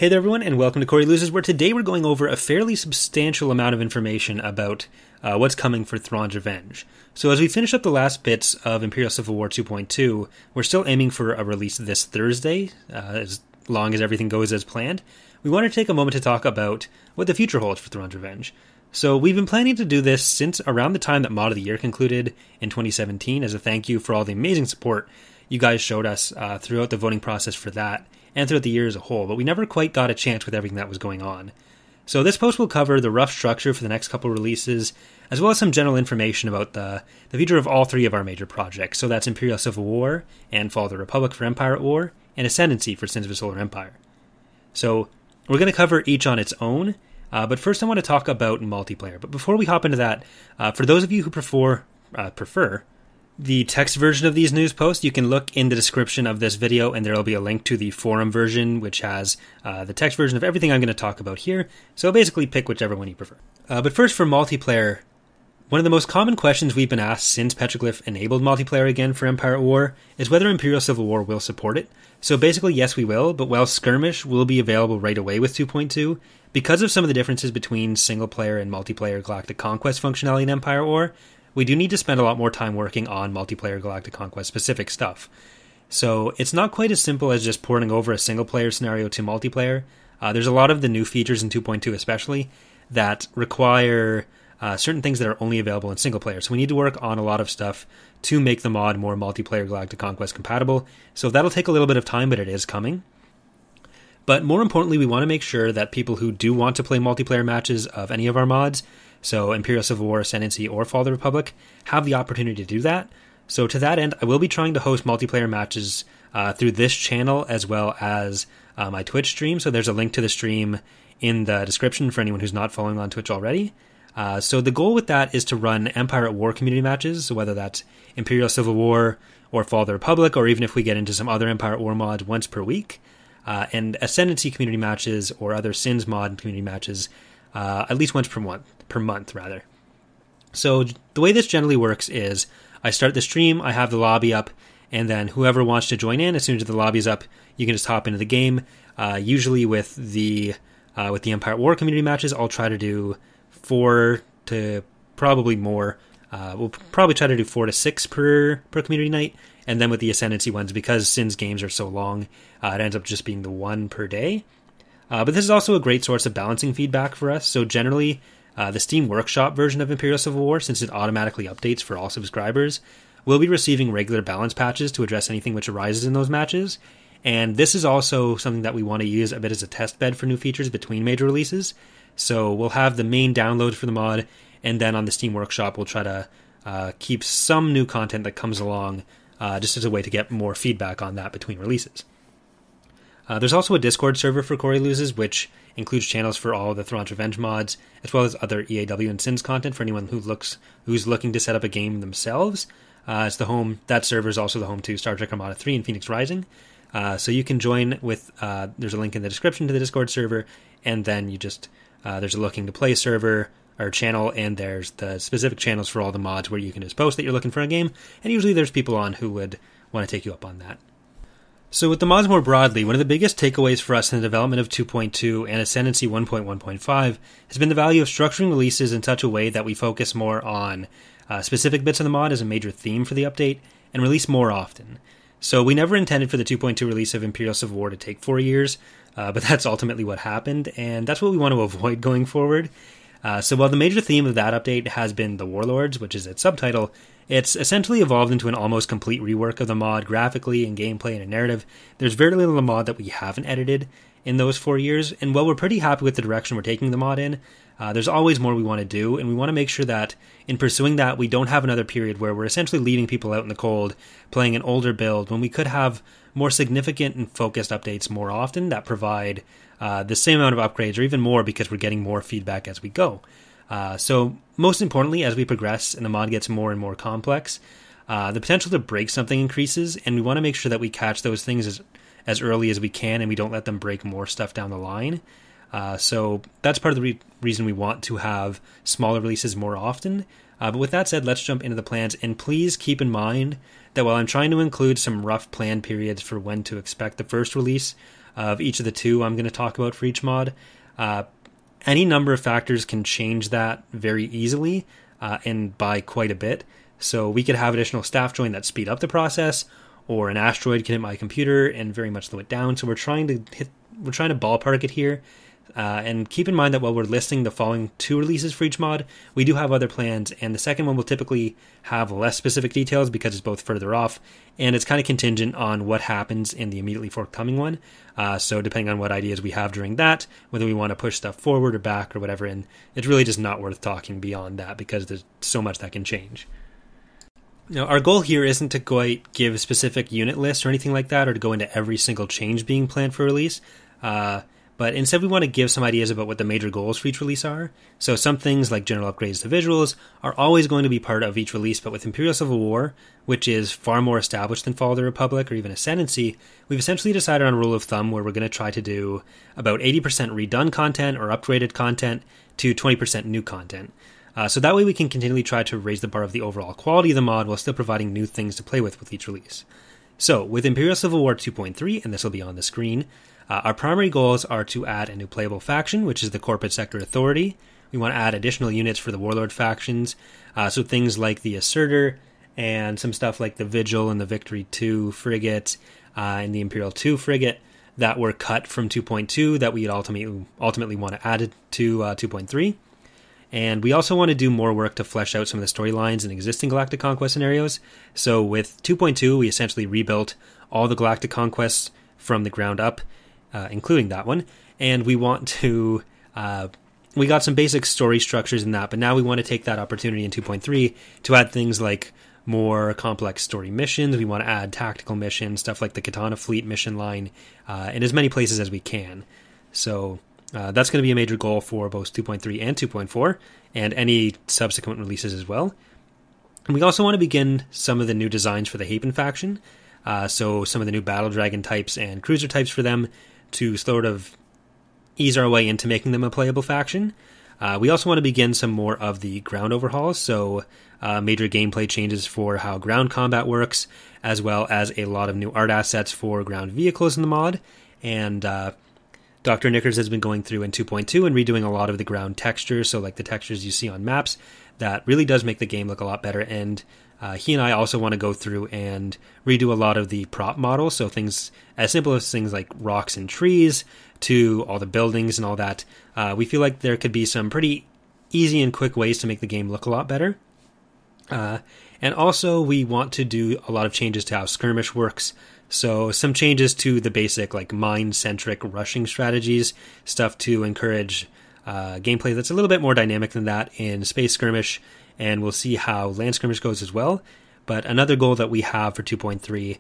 Hey there everyone, and welcome to Corey Loses, where today we're going over a fairly substantial amount of information about what's coming for Thrawn's Revenge. So as we finish up the last bits of Imperial Civil War 2.2, we're still aiming for a release this Thursday, as long as everything goes as planned. We want to take a moment to talk about what the future holds for Thrawn's Revenge. So we've been planning to do this since around the time that Mod of the Year concluded in 2017, as a thank you for all the amazing support you guys showed us throughout the voting process for that, and throughout the year as a whole, but we never quite got a chance with everything that was going on. So this post will cover the rough structure for the next couple releases, as well as some general information about the future of all three of our major projects. So that's Imperial Civil War, and Fall of the Republic for Empire at War, and Ascendancy for Sins of a Solar Empire. So we're going to cover each on its own, but first I want to talk about multiplayer. But before we hop into that, for those of you who prefer the text version of these news posts, you can look in the description of this video and there will be a link to the forum version, which has the text version of everything I'm going to talk about here. So basically pick whichever one you prefer. But first, for multiplayer, one of the most common questions we've been asked since Petroglyph enabled multiplayer again for Empire at War is whether Imperial Civil War will support it. So basically, yes, we will, but while Skirmish will be available right away with 2.2, because of some of the differences between single-player and multiplayer Galactic Conquest functionality in Empire at War, we do need to spend a lot more time working on multiplayer Galactic Conquest specific stuff. So it's not quite as simple as just porting over a single player scenario to multiplayer. There's a lot of the new features in 2.2 especially that require certain things that are only available in single player. So we need to work on a lot of stuff to make the mod more multiplayer Galactic Conquest compatible. So that'll take a little bit of time, but it is coming. But more importantly, we want to make sure that people who do want to play multiplayer matches of any of our mods, so Imperial Civil War, Ascendancy, or Fall of the Republic, have the opportunity to do that. So to that end, I will be trying to host multiplayer matches through this channel as well as my Twitch stream. So there's a link to the stream in the description for anyone who's not following on Twitch already. So the goal with that is to run Empire at War community matches, so whether that's Imperial Civil War or Fall of the Republic, or even if we get into some other Empire at War mods, once per week. And Ascendancy community matches or other Sins mod community matches at least once per month. So the way this generally works is I start the stream, I have the lobby up, and then whoever wants to join in, as soon as the lobby is up, you can just hop into the game. Usually with the Empire at War community matches, I'll try to do 4 to probably more. We'll probably try to do 4 to 6 per community night. And then with the Ascendancy ones, because Sins games are so long, it ends up just being the 1 per day. But this is also a great source of balancing feedback for us. So generally, the Steam Workshop version of Imperial Civil War, since it automatically updates for all subscribers, will be receiving regular balance patches to address anything which arises in those matches. And this is also something that we want to use a bit as a test bed for new features between major releases. So we'll have the main download for the mod, and then on the Steam Workshop, we'll try to keep some new content that comes along just as a way to get more feedback on that between releases. There's also a Discord server for Corey Loses, which includes channels for all the Thrawn's Revenge mods, as well as other EAW and Sins content for anyone who's looking to set up a game themselves. It's the home. That server is also the home to Star Trek Armada 3 and Phoenix Rising. So you can join with. There's a link in the description to the Discord server, and then you just there's a Looking to Play server or channel, and there's the specific channels for all the mods where you can just post that you're looking for a game, and usually there's people on who would want to take you up on that. So with the mods more broadly, one of the biggest takeaways for us in the development of 2.2 and Ascendancy 1.1.5 has been the value of structuring releases in such a way that we focus more on specific bits of the mod as a major theme for the update and release more often. So we never intended for the 2.2 release of Imperial Civil War to take 4 years, but that's ultimately what happened, and that's what we want to avoid going forward. So while the major theme of that update has been the Warlords, which is its subtitle, it's essentially evolved into an almost complete rework of the mod graphically and gameplay and in narrative. There's very little of the mod that we haven't edited in those 4 years, and while we're pretty happy with the direction we're taking the mod in, there's always more we want to do, and we want to make sure that in pursuing that, we don't have another period where we're essentially leaving people out in the cold, playing an older build, when we could have more significant and focused updates more often that provide the same amount of upgrades, or even more, because we're getting more feedback as we go. So most importantly, as we progress and the mod gets more and more complex, the potential to break something increases, and we want to make sure that we catch those things as early as we can, and we don't let them break more stuff down the line. So that's part of the reason we want to have smaller releases more often. But with that said, let's jump into the plans, and please keep in mind that while I'm trying to include some rough plan periods for when to expect the first release, of each of the two I'm going to talk about for each mod. Any number of factors can change that very easily and by quite a bit. So we could have additional staff join that speed up the process, or an asteroid can hit my computer and very much slow it down. So we're trying to ballpark it here. And keep in mind that while we're listing the following 2 releases for each mod, we do have other plans, and the second one will typically have less specific details because it's both further off, and it's kind of contingent on what happens in the immediately forthcoming one. So depending on what ideas we have during that, whether we want to push stuff forward or back or whatever, and it's really just not worth talking beyond that because there's so much that can change. Now, our goal here isn't to quite give specific unit lists or anything like that, or to go into every single change being planned for release. But instead we want to give some ideas about what the major goals for each release are. So some things like general upgrades to visuals are always going to be part of each release, but with Imperial Civil War, which is far more established than Fall of the Republic or even Ascendancy, we've essentially decided on a rule of thumb where we're going to try to do about 80% redone content or upgraded content to 20% new content. So that way we can continually try to raise the bar of the overall quality of the mod while still providing new things to play with each release. So with Imperial Civil War 2.3, and this will be on the screen, our primary goals are to add a new playable faction, which is the Corporate Sector Authority. We want to add additional units for the Warlord factions, so things like the Assertor and some stuff like the Vigil and the Victory 2 frigate and the Imperial 2 frigate that were cut from 2.2 that we'd ultimately want to add to 2.3. And we also want to do more work to flesh out some of the storylines in existing Galactic Conquest scenarios. So with 2.2, we essentially rebuilt all the Galactic Conquests from the ground up, including that one. And we want to... we got some basic story structures in that, but now we want to take that opportunity in 2.3 to add things like more complex story missions. We want to add tactical missions, stuff like the Katana Fleet mission line, in as many places as we can. So... that's going to be a major goal for both 2.3 and 2.4, and any subsequent releases as well. And we also want to begin some of the new designs for the Hapen faction, so some of the new Battle Dragon types and Cruiser types for them to sort of ease our way into making them a playable faction. We also want to begin some more of the ground overhauls, so major gameplay changes for how ground combat works, as well as a lot of new art assets for ground vehicles in the mod, and... Dr. Knickers has been going through in 2.2 and redoing a lot of the ground textures, so like the textures you see on maps, that really does make the game look a lot better, and he and I also want to go through and redo a lot of the prop models, so things as simple as things like rocks and trees, to all the buildings and all that. We feel like there could be some pretty easy and quick ways to make the game look a lot better. And also we want to do a lot of changes to how skirmish works. So some changes to the basic like mine-centric rushing strategies, stuff to encourage gameplay that's a little bit more dynamic than that in space skirmish, and we'll see how land skirmish goes as well. But another goal that we have for 2.3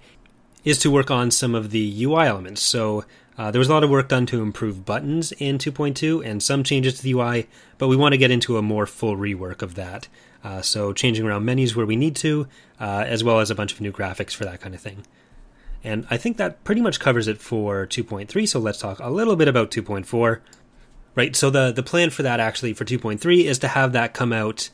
is to work on some of the UI elements. So there was a lot of work done to improve buttons in 2.2 and some changes to the UI, but we want to get into a more full rework of that. So changing around menus where we need to, as well as a bunch of new graphics for that kind of thing. And I think that pretty much covers it for 2.3, so let's talk a little bit about 2.4. Right, so the plan for that actually for 2.3 is to have that come out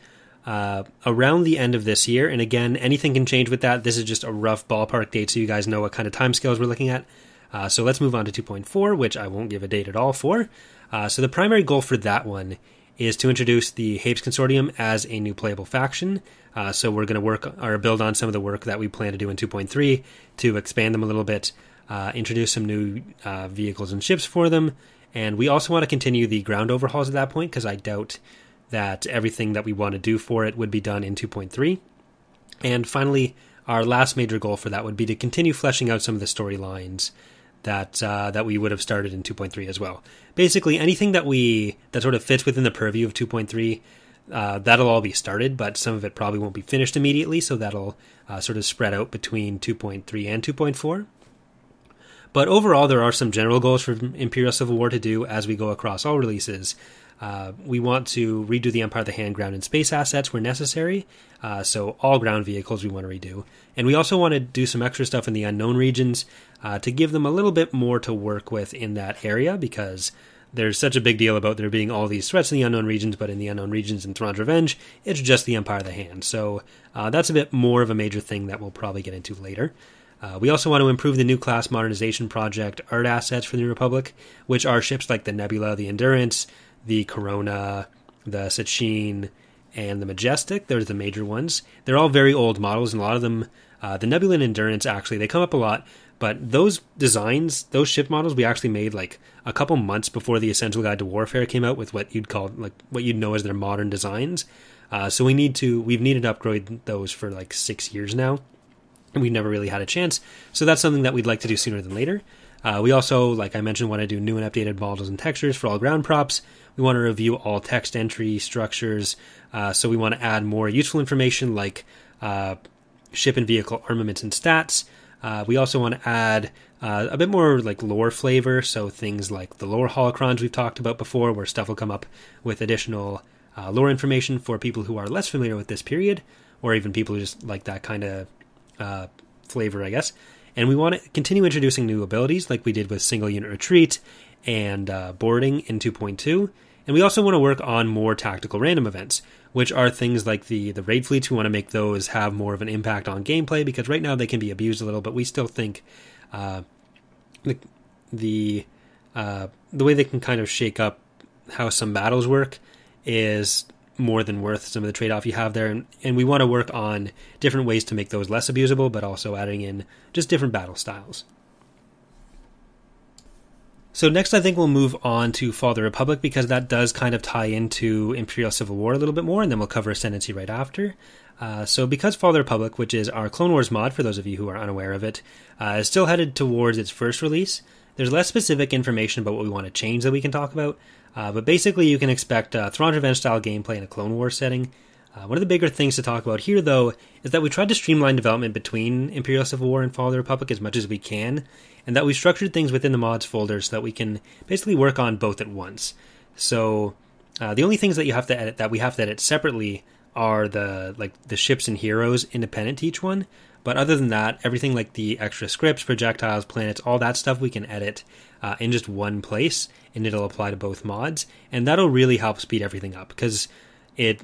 around the end of this year. And again, anything can change with that. This is just a rough ballpark date so you guys know what kind of timescales we're looking at. So let's move on to 2.4, which I won't give a date at all for. So the primary goal for that one is to introduce the Hapes Consortium as a new playable faction. So we're going to work or build on some of the work that we plan to do in 2.3 to expand them a little bit, introduce some new vehicles and ships for them. And we also want to continue the ground overhauls at that point, because I doubt that everything that we want to do for it would be done in 2.3. And finally, our last major goal for that would be to continue fleshing out some of the storylines that we would have started in 2.3 as well. Basically, anything that sort of fits within the purview of 2.3, that'll all be started, but some of it probably won't be finished immediately, so that'll sort of spread out between 2.3 and 2.4. But overall, there are some general goals for Imperial Civil War to do as we go across all releases. We want to redo the Empire of the Hand, ground, and space assets where necessary, so all ground vehicles we want to redo. And we also want to do some extra stuff in the unknown regions to give them a little bit more to work with in that area, because there's such a big deal about there being all these threats in the unknown regions, but in the unknown regions in Thrawn's Revenge, it's just the Empire of the Hand. So that's a bit more of a major thing that we'll probably get into later. We also want to improve the new class modernization project art assets for the New Republic, which are ships like the Nebula, the Endurance, the Corona, the Sachin, and the Majestic. Those are the major ones. They're all very old models, and a lot of them, the Nebula and Endurance, actually, they come up a lot, but those designs, those ship models, we actually made like a couple months before the Essential Guide to Warfare came out with what you'd call, like, what you'd know as their modern designs. So we've needed to upgrade those for like 6 years now, and we've never really had a chance. So that's something that we'd like to do sooner than later. We also, like I mentioned, want to do new and updated models and textures for all ground props. We want to review all text entry structures. So we want to add more useful information like ship and vehicle armaments and stats. We also want to add a bit more like lore flavor. So things like the lore holocrons we've talked about before, where stuff will come up with additional lore information for people who are less familiar with this period, or even people who just like that kind of flavor, I guess. And we want to continue introducing new abilities like we did with single unit retreat and boarding in 2.2. And we also want to work on more tactical random events, which are things like the raid fleets. We want to make those have more of an impact on gameplay, because right now they can be abused a little, but we still think the way they can kind of shake up how some battles work is more than worth some of the trade-off you have there. And we want to work on different ways to make those less abusable, but also adding in just different battle styles. So next I think we'll move on to Fall of the Republic, because that does kind of tie into Imperial Civil War a little bit more, and then we'll cover Ascendancy right after. So because Fall of the Republic, which is our Clone Wars mod for those of you who are unaware of it, is still headed towards its first release, there's less specific information about what we want to change that we can talk about. But basically you can expect Thrawn Revenge style gameplay in a Clone Wars setting. One of the bigger things to talk about here, though, is that we tried to streamline development between Imperial Civil War and Fall of the Republic as much as we can, and that we structured things within the mods folder so that we can basically work on both at once. So the only things that you have to edit, that we have to edit separately, are the ships and heroes independent to each one. But other than that, everything like the extra scripts, projectiles, planets, all that stuff we can edit in just one place, and it'll apply to both mods, and that'll really help speed everything up, because it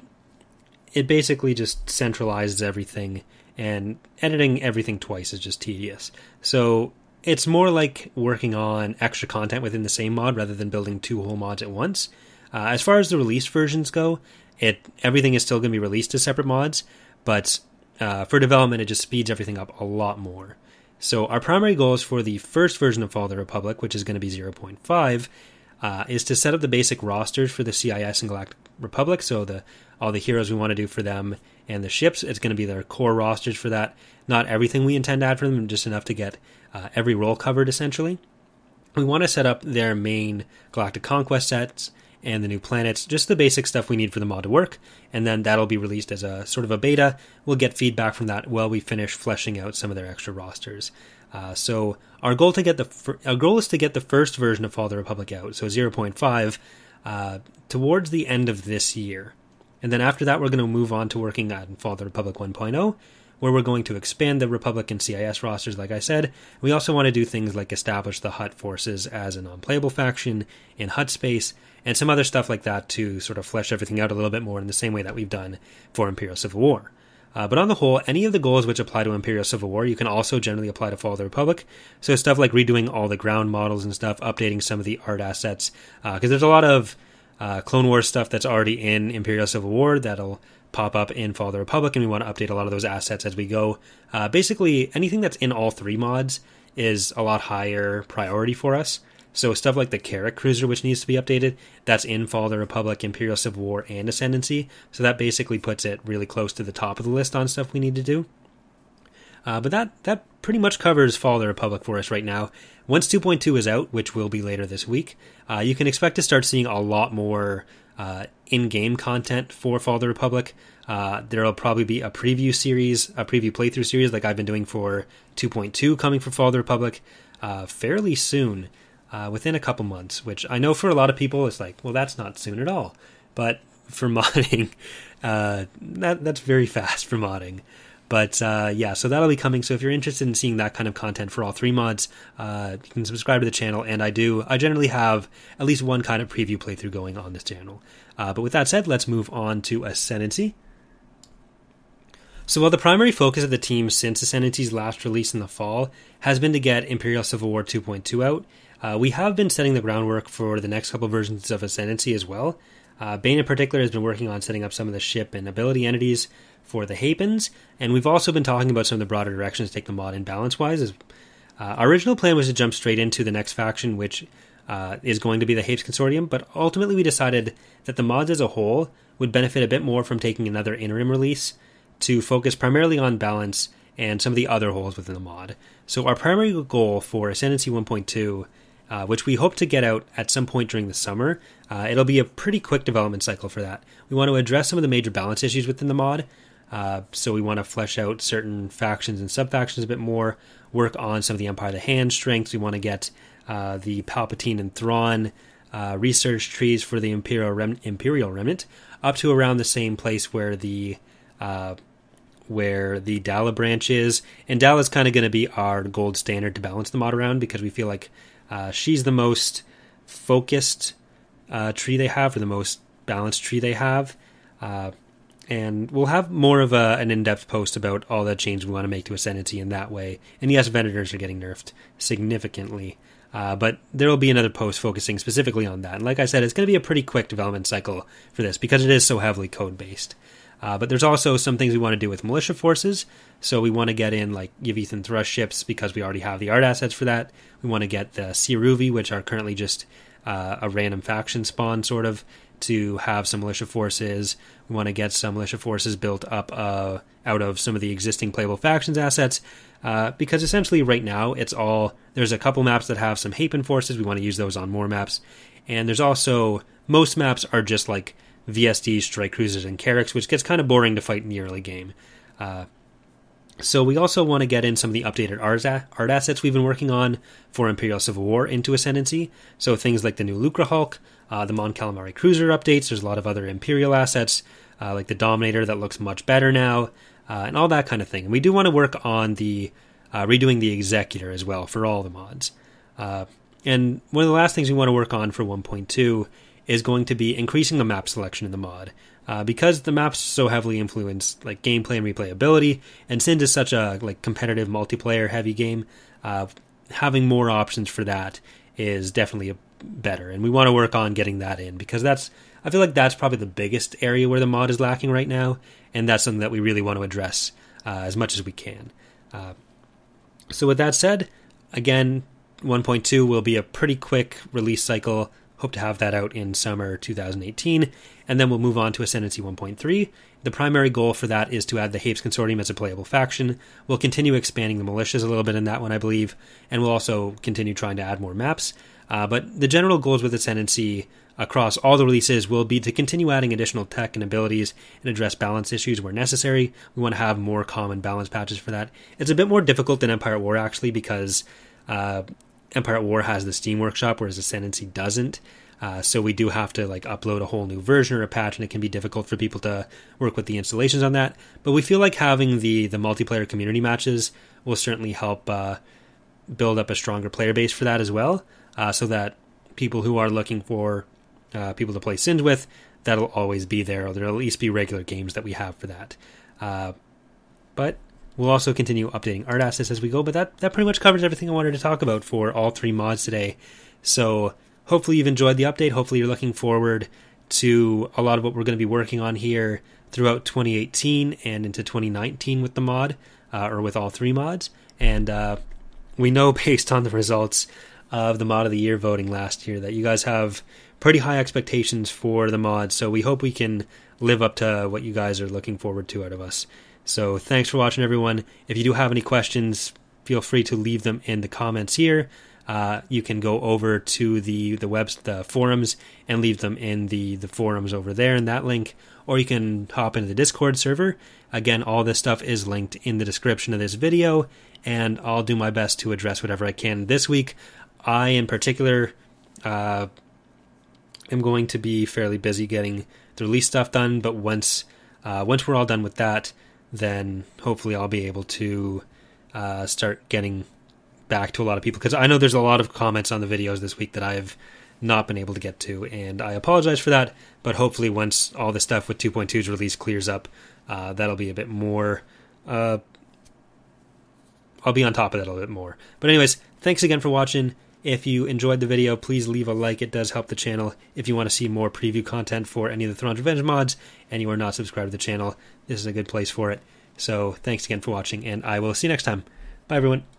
basically just centralizes everything, and editing everything twice is just tedious. So it's more like working on extra content within the same mod rather than building two whole mods at once. As far as the released versions go, everything is still going to be released as separate mods, but for development it just speeds everything up a lot more. So our primary goals for the first version of Fall of the Republic, which is going to be 0.5, is to set up the basic rosters for the CIS and Galactic Republic, so all the heroes we want to do for them and the ships. It's going to be their core rosters for that. Not everything we intend to add for them, just enough to get every role covered, essentially. We want to set up their main Galactic Conquest sets and the new planets, just the basic stuff we need for the mod to work, and then that'll be released as a sort of a beta. We'll get feedback from that while we finish fleshing out some of their extra rosters. So our goal is to get the first version of Fall of the Republic out, so 0.5, towards the end of this year. And then after that, we're going to move on to working on Fall of the Republic 1.0, where we're going to expand the Republic and CIS rosters, like I said. We also want to do things like establish the Hutt forces as a non-playable faction in Hutt space, and some other stuff like that to sort of flesh everything out a little bit more in the same way that we've done for Imperial Civil War. But on the whole, any of the goals which apply to Imperial Civil War, you can also generally apply to Fall of the Republic. So stuff like redoing all the ground models and stuff, updating some of the art assets, because there's a lot of Clone Wars stuff that's already in Imperial Civil War that'll pop up in Fall of the Republic, and we want to update a lot of those assets as we go. Basically, anything that's in all three mods is a lot higher priority for us. So stuff like the Carrack Cruiser, which needs to be updated, that's in Fall of the Republic, Imperial Civil War, and Ascendancy. So that basically puts it really close to the top of the list on stuff we need to do. But that pretty much covers Fall of the Republic for us right now. Once 2.2 is out, which will be later this week, you can expect to start seeing a lot more in-game content for Fall of the Republic. There will probably be a preview playthrough series like I've been doing for 2.2 coming for Fall of the Republic fairly soon, within a couple months, which I know for a lot of people it's like, well, that's not soon at all. But for modding, that's very fast for modding. But yeah, so that'll be coming. So if you're interested in seeing that kind of content for all three mods, you can subscribe to the channel. And I generally have at least one kind of preview playthrough going on this channel. But with that said, let's move on to Ascendancy. So while the primary focus of the team since Ascendancy's last release in the fall has been to get Imperial Civil War 2.2 out, we have been setting the groundwork for the next couple versions of Ascendancy as well. Bane in particular has been working on setting up some of the ship and ability entities for the Hapens, and we've also been talking about some of the broader directions to take the mod in balance-wise. Our original plan was to jump straight into the next faction, which is going to be the Hapes Consortium, but ultimately we decided that the mods as a whole would benefit a bit more from taking another interim release to focus primarily on balance and some of the other holes within the mod. So our primary goal for Ascendancy 1.2, which we hope to get out at some point during the summer, it'll be a pretty quick development cycle for that. We want to address some of the major balance issues within the mod, so we want to flesh out certain factions and sub-factions a bit more, work on some of the Empire of the Hand strengths. We want to get the Palpatine and Thrawn research trees for the Imperial Remnant up to around the same place where the Dala branch is. And Dala is kind of going to be our gold standard to balance the mod around, because we feel like she's the most focused tree they have, or the most balanced tree they have. And we'll have more of an in-depth post about all the changes we want to make to Ascendancy in that way. And yes, Venators are getting nerfed significantly. But there will be another post focusing specifically on that. And like I said, it's going to be a pretty quick development cycle for this, because it is so heavily code-based. But there's also some things we want to do with militia forces. So we want to get in like Yavithan Thrush ships, because we already have the art assets for that. We want to get the Siruvi, which are currently just a random faction spawn, sort of, to have some militia forces. We want to get some militia forces built up out of some of the existing playable factions assets, because essentially right now there's a couple maps that have some Hapen forces. We want to use those on more maps, and there's also, most maps are just like VSDs, strike cruisers, and Carracks, which gets kind of boring to fight in the early game. So we also want to get in some of the updated art assets we've been working on for Imperial Civil War into Ascendancy. So things like the new Lucra Hulk, the Mon Calamari Cruiser updates. There's a lot of other Imperial assets, like the Dominator that looks much better now, and all that kind of thing. And we do want to work on the redoing the Executor as well for all the mods. And one of the last things we want to work on for 1.2 is going to be increasing the map selection in the mod. Because the maps so heavily influence like gameplay and replayability, and Sins is such a like competitive multiplayer heavy game, having more options for that is definitely better. And we want to work on getting that in, because I feel like that's probably the biggest area where the mod is lacking right now, and that's something that we really want to address as much as we can. So with that said, again, 1.2 will be a pretty quick release cycle. Hope to have that out in summer 2018, and then we'll move on to Ascendancy 1.3. The primary goal for that is to add the Hapes Consortium as a playable faction. We'll continue expanding the militias a little bit in that one, I believe, and we'll also continue trying to add more maps. But the general goals with Ascendancy across all the releases will be to continue adding additional tech and abilities and address balance issues where necessary. We want to have more common balance patches for that. It's a bit more difficult than Empire at War, actually, because Empire at War has the Steam Workshop, whereas Ascendancy doesn't. So we do have to like upload a whole new version or a patch, and it can be difficult for people to work with the installations on that. But we feel like having the multiplayer community matches will certainly help build up a stronger player base for that as well, so that people who are looking for people to play Sins with, that'll always be there, or there'll at least be regular games that we have for that. But we'll also continue updating art assets as we go, but that pretty much covers everything I wanted to talk about for all three mods today. So hopefully you've enjoyed the update. Hopefully you're looking forward to a lot of what we're going to be working on here throughout 2018 and into 2019 with the mod, or with all three mods. And we know, based on the results of the Mod of the Year voting last year, that you guys have pretty high expectations for the mod, so we hope we can live up to what you guys are looking forward to out of us. So thanks for watching, everyone. If you do have any questions, feel free to leave them in the comments here. You can go over to the forums and leave them in the forums over there in that link, or you can hop into the Discord server. Again, all this stuff is linked in the description of this video, and I'll do my best to address whatever I can this week. I, in particular, am going to be fairly busy getting the release stuff done, but once we're all done with that, then hopefully I'll be able to start getting back to a lot of people, because I know there's a lot of comments on the videos this week that I've not been able to get to, and I apologize for that, but hopefully once all the stuff with 2.2's release clears up, that'll be a bit more I'll be on top of that a little bit more. But anyways, thanks again for watching. If you enjoyed the video, please leave a like. It does help the channel. If you want to see more preview content for any of the Thrawn's Revenge mods, and you are not subscribed to the channel, this is a good place for it. So thanks again for watching, and I will see you next time. Bye, everyone.